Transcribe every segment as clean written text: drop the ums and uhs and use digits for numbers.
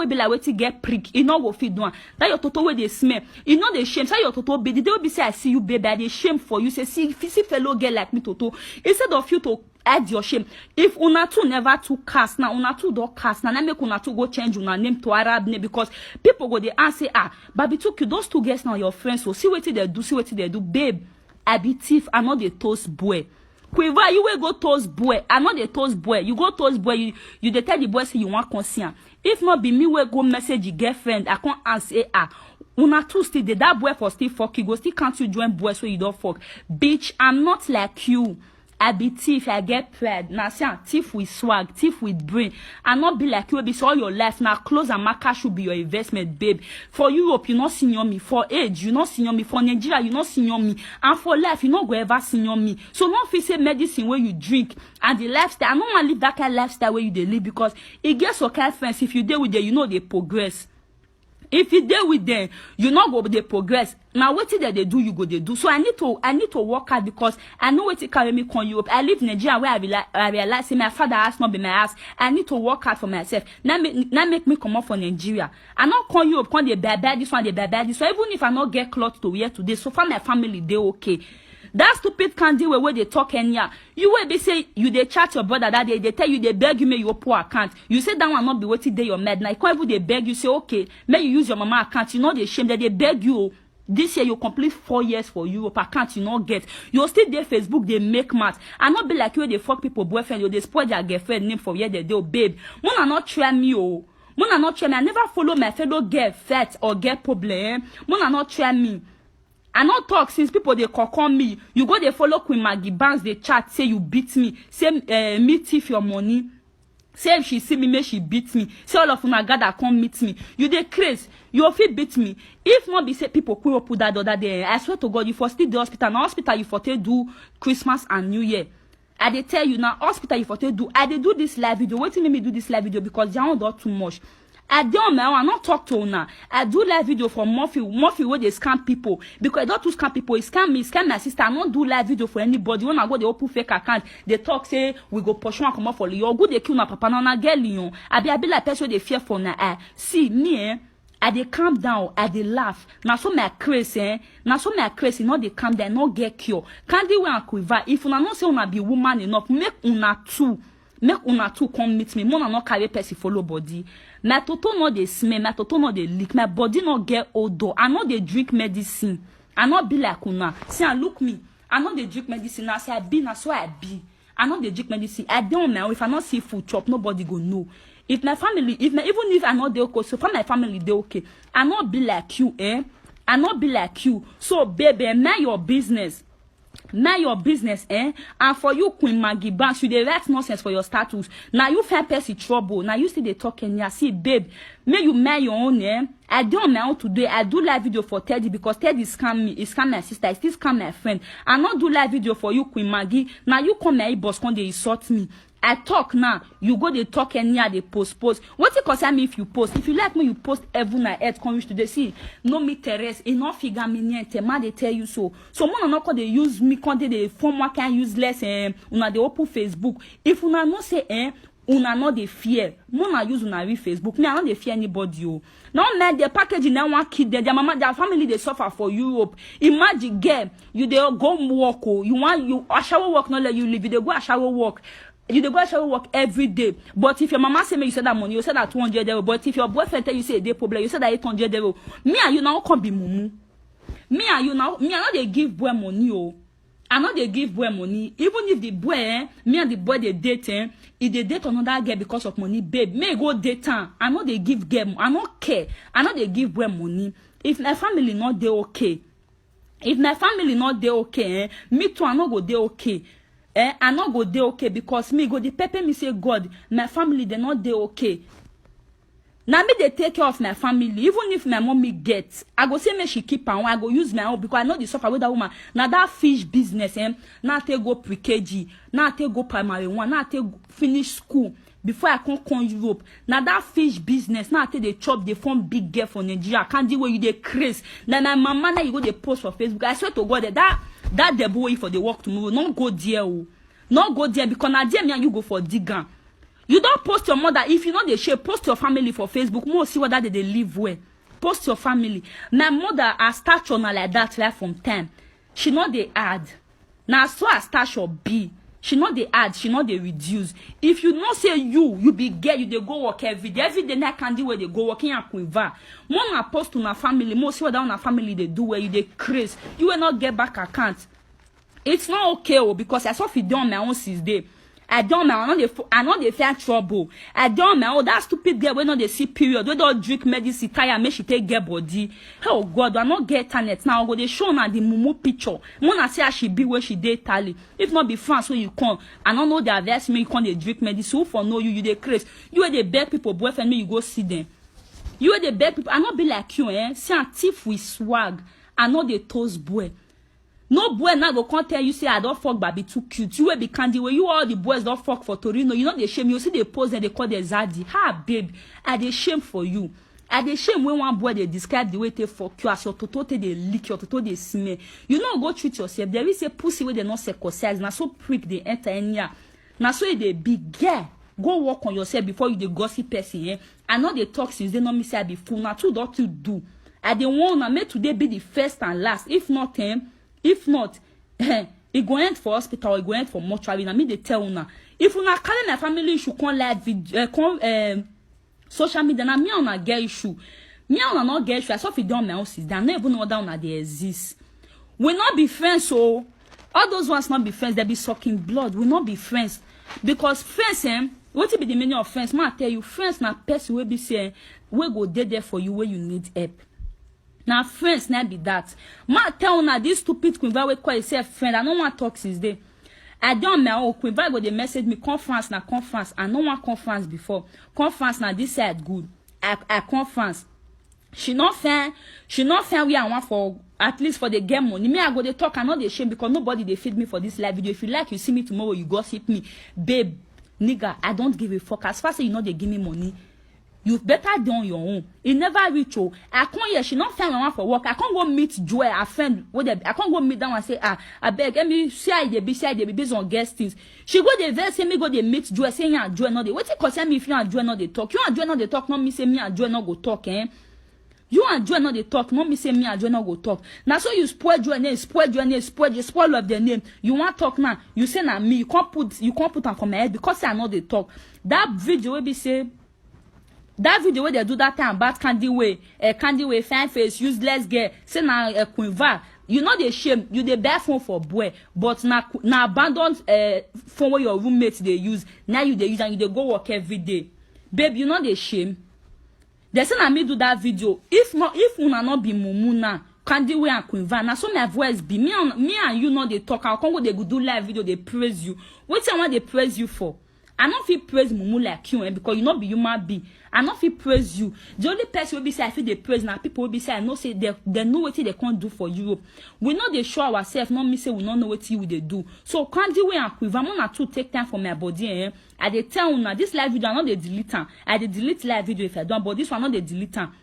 will be like waiting get prick. You know go feed one. That your toto where they smell. You know they shame. Say your toto baby. They will be say I see you baby. They shame for you. Say see fellow girl like me toto. Instead of you to add your shame. If una two never to cast now, una two don't cast now. Make una two go change una name to Arab name because people go they answer Baby took you those two girls now your friends. So see what they do. See what they do, babe. I be thief. I know the toast boy. Quiver, you will go toast boy. I know the toast boy. You go toast boy. You dey tell the boy say you want consent. If not be me, will go message your girlfriend. I can't answer Una two still that boy for still fuck you. Go still can't you join boys so you don't fuck. Bitch, I'm not like you. I be thief, I get pride. Now see, thief with swag, thief with brain. I not be like you, be so all your life. Now clothes and marker should be your investment, babe. For Europe, you not senior me. For age, you not senior me. For Nigeria, you not senior me. And for life, you not go ever senior me. So not fit say medicine where you drink and the lifestyle. I don't want to live that kind of lifestyle where you they live because it gets so kind of friends. If you deal with them, you know they progress. If you deal with them, you not go they progress. Now what did they do, you go they do. So I need to work hard because I know what it carry me come Europe. I live in Nigeria where I realize my father has not been my house. I need to work hard for myself. Now make me come up for Nigeria. I not come Europe, come they bad this one, they bad this. So even if I not get clothes to wear today, so far my family they okay. That stupid candy where they talk Kenya. You will be say you they chat your brother that day, they tell you they beg you may your poor account. You say that one not be waiting day your mad. Now can't even they beg you say okay, may you use your mama account. You know they shame that they beg you. This year you complete 4 years for Europe account you not get. You still there Facebook they make math. And not be like you they fuck people boyfriend you they spoil their girlfriend name for year they do babe. Mona not try me oh. Mona not try me. I never follow my fellow girl fat or get problem. Mona not try me. I not talk since people they call me. You go they follow Queen Maggie Banks, they chat, say you beat me. Say me thief your money. Say if she see me, may she beat me. Say all of una gather come meet me. You they crazy. You fit beat me. If not be say people queer up that other day, I swear to God, you for still the hospital. Now hospital you for to do Christmas and New Year. I they tell you now hospital you for to do. I they do this live video. Wait till me do this live video because they don't do too much. I don't know, I not talk to una. I do live video for Murphy where they scam people. Because I don't do scam people, it scam me, scam my sister. I not do live video for anybody. When I go, they open fake account. They talk, say, we go push one come up for you. Good, they kill my papa, na girl, you. I be like person they fear for na. See, me, I they calm down, I they laugh. Now so my crazy, now so my crazy, not they calm down, not get cure. Can't they want quiver? If una not say una be woman enough, make una two come meet me. Mona not carry person follow body. My toto no dey smell, my toto no dey leak, my body no get odor. I know they drink medicine. I not be like una. See and look me. I know they drink medicine. I say I be, na so I be. I know they drink medicine. I don't know if I not see food chop, nobody go know. If my family, even if I know they okay, so for my family they okay. I not be like you, I not be like you. So baby, mind your business. Mind your business, And for you, Queen Maggie Banks, you dey write nonsense for your status. Now you find person trouble. Now you see they talking. Yeah, see, babe, may you mind your own, I don't my own today. I do live video for Teddy because Teddy scam me. He scam my sister. He still scam my friend. I not do live video for you, Queen Maggie. Now you come my boss, come they insult me. I talk now. You go they talk and yeah they post. What it concern me if you post? If you like me, you post heaven and earth. Come to the see. No me terrace. Enough figure me niente. Man they tell you so. So one not they use me. Quand they form what can useless. Una they open Facebook. If una no say una not they fear. Mona use una read Facebook. Me I not they fear anybody. Oh. Now man the package in one kid their mama their family they suffer for Europe. Imagine girl you they go work. Oh. You a shower work not let you live. You they go a shower work. You dey go shower work every day. But if your mama say me you say that money, you say that 200 euro. But if your boyfriend tell you say a day problem, you say that 800 euro. Me and you now can't be mumu. Me I know they give boy money oh. I know they give boy money. Even if the boy, me and the boy they date, if they date another girl because of money, babe, me go date her. I know they give girl, I don't care. I know they give boy money. If my family not they okay. If my family not they okay, me too I not go they okay. I not go dey okay because me go the pepper me say God, my family they not dey okay. Now me they take care of my family. Even if my mommy gets, I go say me she keep her. I go use my own because I know the suffer with that woman. Now that fish business, now I take go pre-KG, now I take go primary one, now I take finish school before I come Europe. Now that fish business, now I take the chop, they form big girl for Nigeria. I can't do where you they craze. Now my mama now you go they post for Facebook. I swear to God that the boy for the work tomorrow. Not go there, oh. Not go there because now there me and you go for digger. You don't post your mother. If you know the share, post your family for Facebook. More see whether they live well. Post your family. My mother has stature like that right from 10. She know they add. Now so her stature be. She know they add. She know they reduce. If you not say you be get you they go work every day. Every day night candy where they go working and quiver. More na post to my family. More see whether on a family they do where you they craze. You will not get back account. It's not okay because I saw if you done my own since day. I don't know. I know they fear trouble. I don't know. That stupid girl when they see period. We don't drink medicine. Tire make she take get body. Oh God, I not get internet now. I go they show now the mumu picture. Mona say she be where she did tally. If not be France where you come. I don't know the advice me you come they drink medicine. Who for know you they crazy. You are the beg people boyfriend me you go see them. You are the beg people. I not be like you See a thief with swag. I know the toast boy. No boy now go come tell you say I don't fuck baby too cute. You will be candy where you all the boys don't fuck for Torino. You know they shame. You see they pose and they call the zaddy. Ha babe, I they shame for you. I they shame when one boy they describe the way they fuck you as your toto they lick your toto they smell. You know go treat yourself. There is a pussy where they not circumcised. Now so prick they enter in here. Now so they big girl. Go work on yourself before you the gossip person. I know they talk since they know me say I be fool. Now two don't you do. I they want to make today be the first and last. If not it go end for hospital, it go end for mortuary. Na me they tell una. If una carry my family issue, come live video, social media. Na me una get issue. Me una not get issue. I saw if you don't my own sister. I don't even know that una they exist. We not be friends, so all those ones not be friends. They be sucking blood. We not be friends because friends, what be the meaning of friends? Man, I tell you, friends na person will be saying we go there for you where you need help. Now friends now be that. Ma tell na this stupid Queen Vi we call herself friend. I don't want talk since day. I don't know Queen Vi go they message me conference na conference. I no want conference before. Conference na this side good. I conference. She not fair we I want for at least for the game money. Me I go they talk I know they shame because nobody they feed me for this live video. If you like you see me tomorrow you gossip me. Babe, nigga, I don't give a fuck. As far as you know they give me money. You better do on your own. It never reach you. I can't hear she not find one for work. I can't go meet Joy, a friend. I can't go meet them and say, I beg, let me say they be based on guest things. She go the verse say me go they meet Joy, saying you and Joy not they. What it concern me if you and Joy not they talk? You and Joy not they talk, not me say me and Joy not go talk, You and Joy not they talk, not me say me and Joy not go talk. Now so you spoil Joy name, spoil of their name. You want talk now? You say na me. You can't put on for my head because I know they talk. That video will be say. That video where they do that time about Candy Way, fine face, useless girl, say na Queen Vi. You know they shame, you the bad phone for boy, but na abandoned phone where your roommates they use. Now you they use and you they go work every day. Babe, you know they shame. They say na me do that video. If una not be mumu na Candy Way and Queen Vi, na so my voice be me and you know they talk. I'll come go they go do live video, they praise you. What I want they praise you for? I not feel praise mumu like you, because you not be human being. I not feel praise you. The only person will be say I feel they praise now. People will be say I know say they know what they can't do for Europe. We know they show ourselves. Not me say we don't know what you they do. So Candy Way and Queen Vi, I'm not to take time for my body. I they tell you now this live video I not they delete them. I they delete live video if I don't, but this one not they delete them.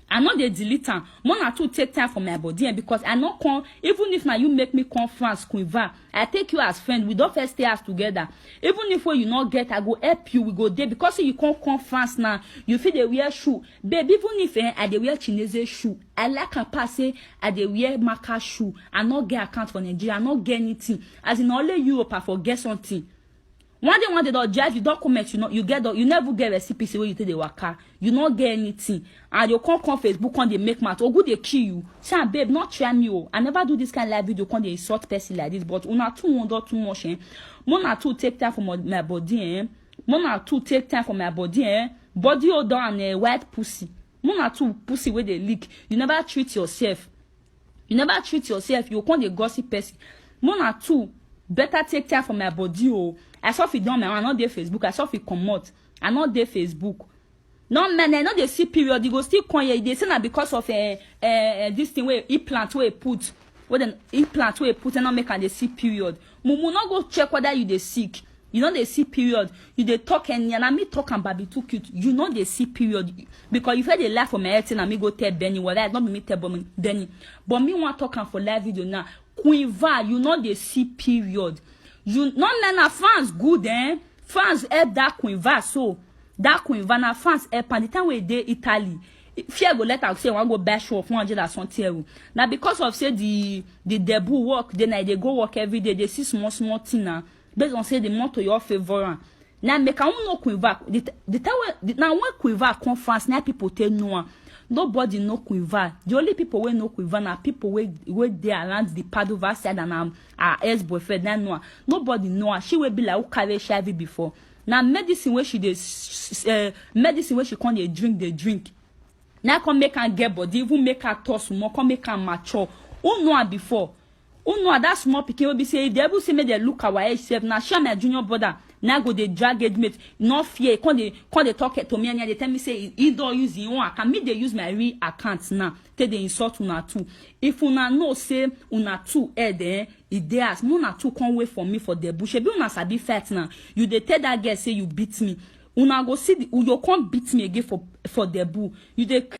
I know they delete them. More to take time for my body because I know even if now you make me conference Queen Vi, I take you as friend. We don't first stay as together. Even if you not get, I go help you. We go there because you can't conference now. You feel they wear shoe, baby. Even if I they wear Chinese shoe, I like a pass. I they wear marker shoe. I not get account for Nigeria. I not get anything. As in only Europe, I forget something. One day don't drive, you document, you never get recipe where you take the waka. You not get anything. And you can't come Facebook on they make math. Or good they kill you. Say, babe, not try me. I never do this kind of live video when they insult person like this. But una too wonder too much. Mona too take time for my body. Mona too take time for my body. Body odor and white pussy. Mona too pussy where they leak. You never treat yourself. You can't the gossip person. Mona too better take time for my body. I saw if it done, I not there Facebook. I saw if it come out. I not there Facebook. No man, I know they see period. You go still come here. They say that because of this thing where implant where put, where the implant where put and not make and they see period. Mumu not go check whether you they sick. You know they see period. You they talk and me talk and baby too cute. You know they see period because you heard they laugh for my head and me go tell Benny. Well, that's not me tell Benny, but me want talking for live video now. Queen Vi, you know they see period. You not men are fans good, France help that Queen Va so that Queen Va na France help and the time we dey Italy. Fear go let her say one go bash off 100 or something. Now because of say the debut work, then they go work every day. They see small thing now. Based on say the more to your favor. Now make I no Queen Va. The time now when Queen Va come France, now people tell no. Nobody know Queen Va. The only people we know Queen Va are people we they around the Padova side and our ex-boyfriend. Now nobody know her. She will be like who carry HIV before. Now medicine where she medicine where she can't drink. Now come make her get body, even make her toss more, come make her mature. Who know her before? Who know her that small pikin will be say if they ever see me they look our age self. Now she my junior brother. Now go they drag age mate. No fear. Come they talk to me and they tell me say he don't use his own account. Me they use my real account now. Take they insult una too. If una know say una too there, it they ask una too come wait for me for the bush. Be una sabi fight now. You they tell that girl say you beat me. Una go see you can't beat me again for the boo. You they